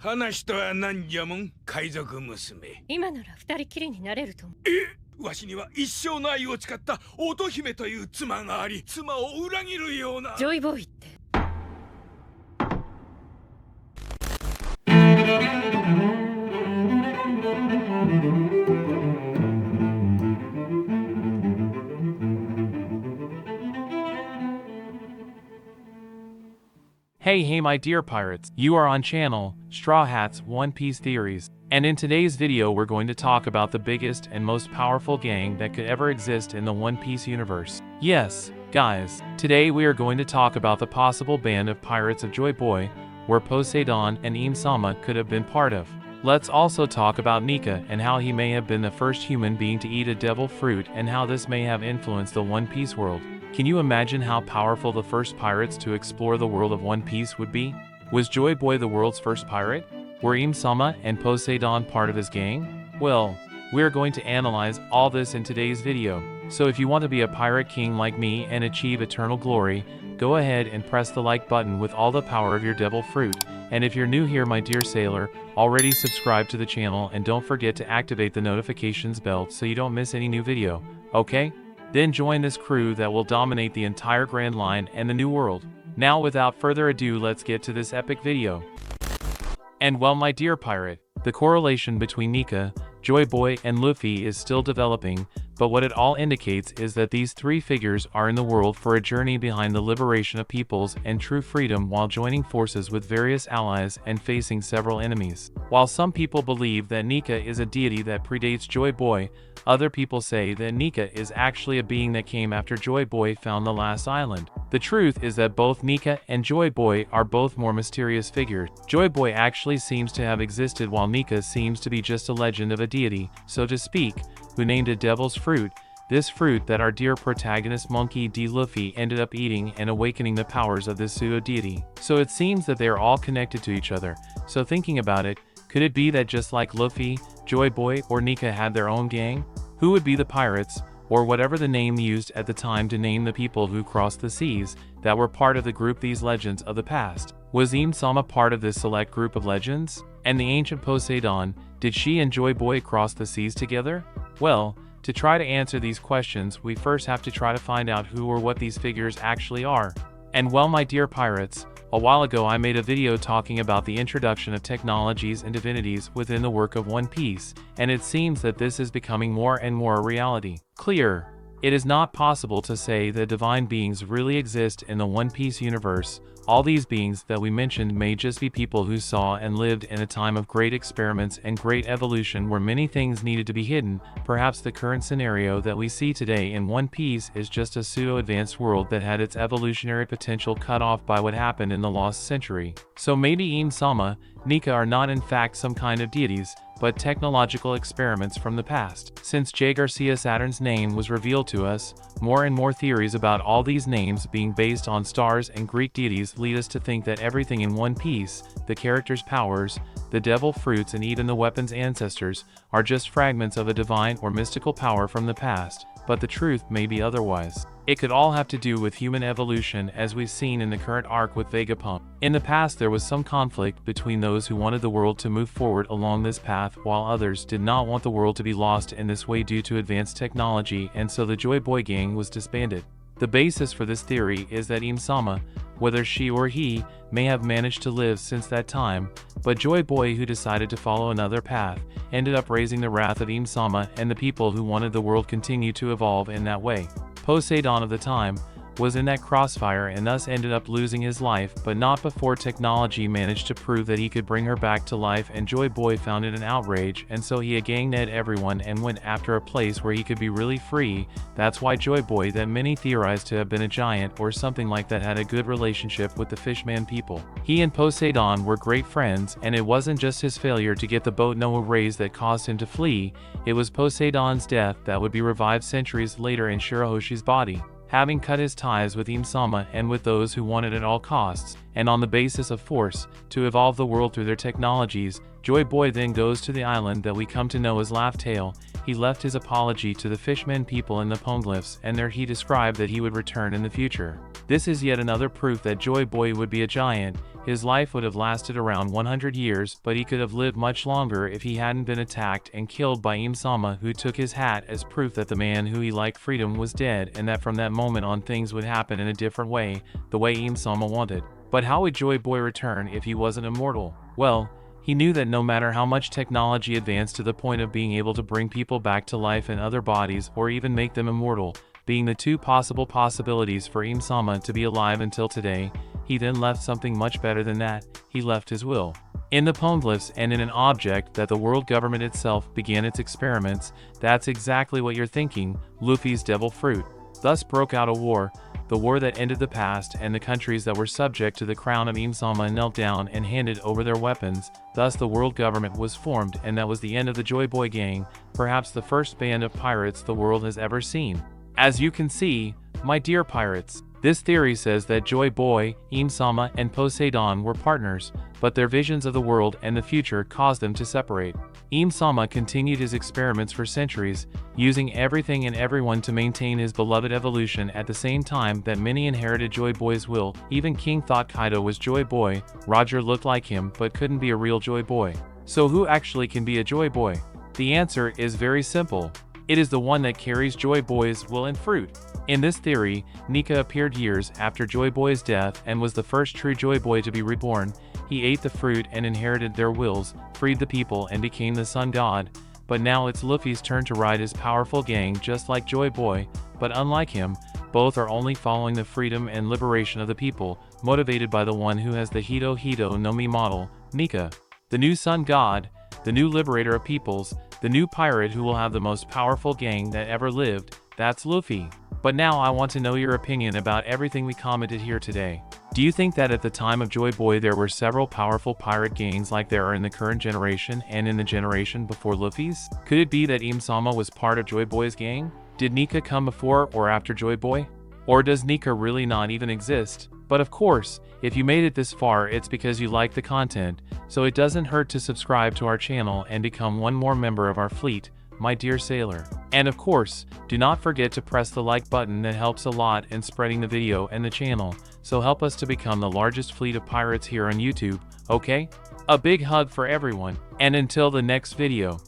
話とは何じゃもん、海賊娘。今なら二人きりになれると思う。わしには一生の愛を誓った乙姫という妻があり、妻を裏切るような。ジョイボーイって。Hey my dear pirates, you are on channel Straw Hats One Piece Theories, and in today's video we're going to talk about the biggest and most powerful gang that could ever exist in the One Piece universe. Yes, guys, today we are going to talk about the possible band of pirates of Joy Boy, where Poseidon and Im-sama could have been part of. Let's also talk about Nika and how he may have been the first human being to eat a devil fruit and how this may have influenced the One Piece world. Can you imagine how powerful the first pirates to explore the world of One Piece would be? Was Joy Boy the world's first pirate? Were Im-sama and Poseidon part of his gang? Well, we are going to analyze all this in today's video. So if you want to be a pirate king like me and achieve eternal glory, go ahead and press the like button with all the power of your devil fruit. And if you're new here my dear sailor, already subscribe to the channel and don't forget to activate the notifications bell so you don't miss any new video, okay? Then join this crew that will dominate the entire Grand Line and the New World. Now without further ado, let's get to this epic video. And well my dear pirate, the correlation between Nika, Joy Boy and Luffy is still developing, but what it all indicates is that these three figures are in the world for a journey behind the liberation of peoples and true freedom while joining forces with various allies and facing several enemies. While some people believe that Nika is a deity that predates Joy Boy, other people say that Nika is actually a being that came after Joy Boy found the last island. The truth is that both Nika and Joy Boy are both more mysterious figures. Joy Boy actually seems to have existed while Nika seems to be just a legend of a deity, so to speak, who named it Devil's Fruit, this fruit that our dear protagonist Monkey D. Luffy ended up eating and awakening the powers of this pseudo-deity. So it seems that they are all connected to each other. So thinking about it, could it be that just like Luffy, Joy Boy or Nika had their own gang? Who would be the pirates, or whatever the name used at the time to name the people who crossed the seas, that were part of the group these legends of the past? Was Im-sama part of this select group of legends? And the ancient Poseidon, did she and Joy Boy cross the seas together? Well, to try to answer these questions we first have to try to find out who or what these figures actually are. And well my dear pirates, a while ago I made a video talking about the introduction of technologies and divinities within the work of One Piece, and it seems that this is becoming more and more a reality. Clear. It is not possible to say that divine beings really exist in the One Piece universe. All these beings that we mentioned may just be people who saw and lived in a time of great experiments and great evolution where many things needed to be hidden. Perhaps the current scenario that we see today in One Piece is just a pseudo-advanced world that had its evolutionary potential cut off by what happened in the lost century. So maybe Im-sama, Nika are not in fact some kind of deities, but technological experiments from the past. Since J. Garcia Saturn's name was revealed to us, more and more theories about all these names being based on stars and Greek deities lead us to think that everything in One Piece, the characters' powers, the devil fruits and even the weapons' ancestors, are just fragments of a divine or mystical power from the past, but the truth may be otherwise. It could all have to do with human evolution as we've seen in the current arc with Vegapunk. In the past there was some conflict between those who wanted the world to move forward along this path while others did not want the world to be lost in this way due to advanced technology, and so the Joy Boy gang was disbanded. The basis for this theory is that Im-sama, whether she or he, may have managed to live since that time, but Joy Boy, who decided to follow another path, ended up raising the wrath of Im-sama and the people who wanted the world continue to evolve in that way. Poseidon of the time was in that crossfire and thus ended up losing his life, but not before technology managed to prove that he could bring her back to life, and Joy Boy found it an outrage, and so he gang-ned everyone and went after a place where he could be really free. That's why Joy Boy, that many theorized to have been a giant or something like that, had a good relationship with the Fishman people. He and Poseidon were great friends, and it wasn't just his failure to get the boat Noah raised that caused him to flee, it was Poseidon's death that would be revived centuries later in Shirahoshi's body. Having cut his ties with Im-sama and with those who wanted at all costs, and on the basis of force, to evolve the world through their technologies, Joy Boy then goes to the island that we come to know as Laugh Tale. He left his apology to the Fishman people in the Poneglyphs, and there he described that he would return in the future. This is yet another proof that Joy Boy would be a giant. His life would have lasted around 100 years, but he could have lived much longer if he hadn't been attacked and killed by Im-sama, who took his hat as proof that the man who he liked freedom was dead, and that from that moment on things would happen in a different way, the way Im-sama wanted. But how would Joy Boy return if he wasn't immortal? Well, he knew that no matter how much technology advanced to the point of being able to bring people back to life in other bodies or even make them immortal, being the two possible possibilities for Im-sama to be alive until today, he then left something much better than that. He left his will. In the Poneglyphs and in an object that the world government itself began its experiments. That's exactly what you're thinking, Luffy's devil fruit. Thus broke out a war, the war that ended the past, and the countries that were subject to the crown of Im-sama knelt down and handed over their weapons. Thus the world government was formed, and that was the end of the Joy Boy gang, perhaps the first band of pirates the world has ever seen. As you can see, my dear pirates, this theory says that Joy Boy, Im-sama, and Poseidon were partners, but their visions of the world and the future caused them to separate. Im-sama continued his experiments for centuries, using everything and everyone to maintain his beloved evolution at the same time that many inherited Joy Boy's will. Even King thought Kaido was Joy Boy, Roger looked like him but couldn't be a real Joy Boy. So who actually can be a Joy Boy? The answer is very simple. It is the one that carries Joy Boy's will and fruit. In this theory, Nika appeared years after Joy Boy's death and was the first true Joy Boy to be reborn. He ate the fruit and inherited their wills, freed the people and became the sun god. But now it's Luffy's turn to ride his powerful gang just like Joy Boy, but unlike him, both are only following the freedom and liberation of the people, motivated by the one who has the Hito Hito no Mi model, Nika. The new sun god, the new liberator of peoples, the new pirate who will have the most powerful gang that ever lived, that's Luffy. But now I want to know your opinion about everything we commented here today. Do you think that at the time of Joy Boy there were several powerful pirate gangs like there are in the current generation and in the generation before Luffy's? Could it be that Im-sama was part of Joy Boy's gang? Did Nika come before or after Joy Boy? Or does Nika really not even exist? But of course, if you made it this far, it's because you like the content, so it doesn't hurt to subscribe to our channel and become one more member of our fleet, my dear sailor. And of course, do not forget to press the like button, that helps a lot in spreading the video and the channel, so help us to become the largest fleet of pirates here on YouTube, okay? A big hug for everyone, and until the next video.